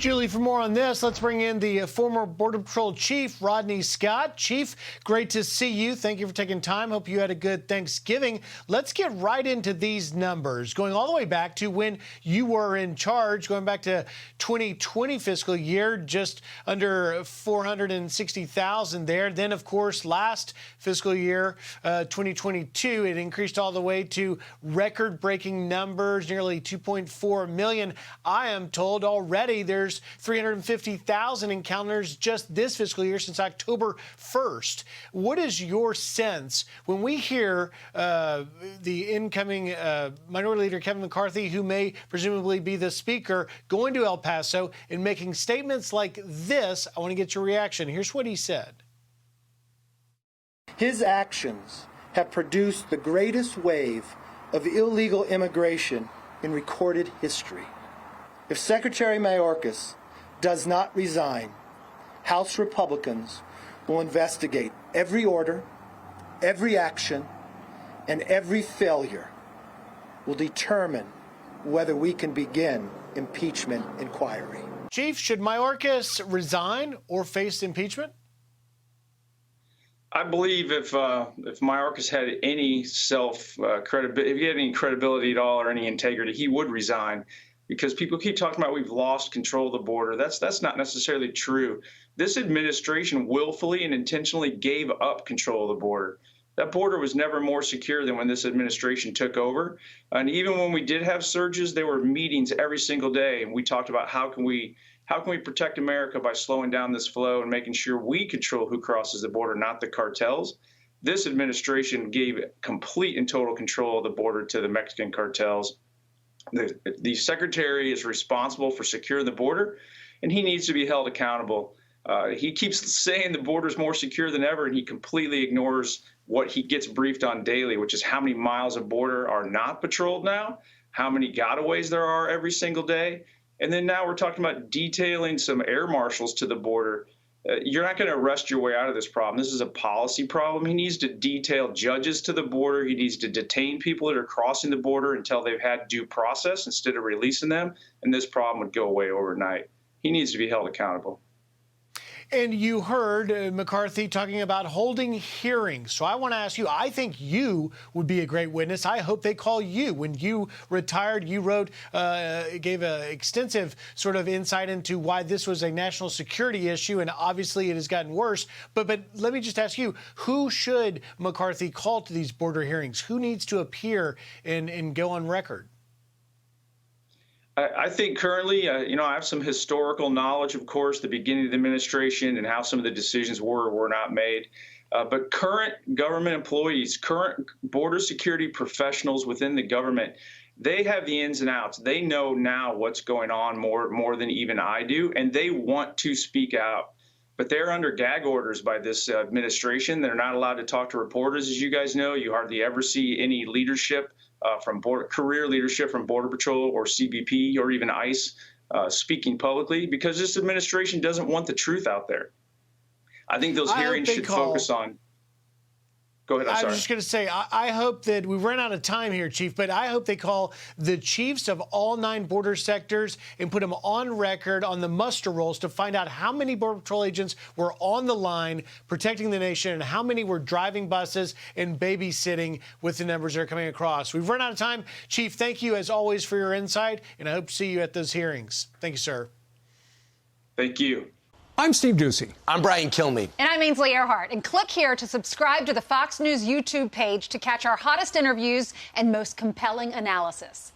Julie, for more on this, let's bring in the former Border Patrol Chief, Rodney Scott. Chief, great to see you. Thank you for taking time. Hope you had a good Thanksgiving. Let's get right into these numbers, going all the way back to when you were in charge, going back to 2020 fiscal year, just under 460,000 there. Then, of course, last fiscal year, 2022, it increased all the way to record-breaking numbers, nearly 2.4 million. I am told already there's 350,000 encounters just this fiscal year since October 1st. What is your sense when we hear the incoming Minority Leader Kevin McCarthy, who may presumably be the speaker, going to El Paso and making statements like this? I want to get your reaction. Here's what he said. His actions have produced the greatest wave of illegal immigration in recorded history. If Secretary Mayorkas does not resign, House Republicans will investigate every order, every action, and every failure. Will determine whether we can begin impeachment inquiry. Chief, should Mayorkas resign or face impeachment? I believe if Mayorkas had any credibility, if he had any credibility at all or any integrity, he would resign. Because people keep talking about we've lost control of the border. That's not necessarily true. This administration willfully and intentionally gave up control of the border. That border was never more secure than when this administration took over. And even when we did have surges, there were meetings every single day, and we talked about how can we protect America by slowing down this flow and making sure we control who crosses the border, not the cartels. This administration gave complete and total control of the border to the Mexican cartels. The secretary is responsible for securing the border, and he needs to be held accountable. He keeps saying the border is more secure than ever, and he completely ignores what he gets briefed on daily, which is how many miles of border are not patrolled now, how many gotaways there are every single day. And then now we're talking about detailing some air marshals to the border. You're not going to arrest your way out of this problem. This is a policy problem. He needs to detail judges to the border. He needs to detain people that are crossing the border until they've had due process instead of releasing them, and this problem would go away overnight. He needs to be held accountable. And you heard McCarthy talking about holding hearings. So I want to ask you, I think you would be a great witness. I hope they call you. When you retired, you wrote, gave an extensive sort of insight into why this was a national security issue, and obviously it has gotten worse. But let me just ask you, who should McCarthy call to these border hearings? Who needs to appear and go on record? I think currently, I have some historical knowledge, of course, the beginning of the administration and how some of the decisions were or were not made. But current government employees, current border security professionals within the government, they have the ins and outs. They know now what's going on more than even I do, and they want to speak out. But they're under gag orders by this administration. They're not allowed to talk to reporters, as you guys know. You hardly ever see any leadership career leadership from Border Patrol or CBP or even ICE speaking publicly, because this administration doesn't want the truth out there. I think those hearings should focus on. Go ahead. I'm sorry. I was just going to say, I hope that we run out of time here, Chief, but I hope they call the chiefs of all 9 border sectors and put them on record on the muster rolls to find out how many Border Patrol agents were on the line protecting the nation and how many were driving buses and babysitting with the numbers that are coming across. We've run out of time. Chief, thank you as always for your insight, and I hope to see you at those hearings. Thank you, sir. Thank you. I'm Steve Ducey. I'm Brian Kilmeade. And I'm Ainsley Earhart. And click here to subscribe to the Fox News YouTube page to catch our hottest interviews and most compelling analysis.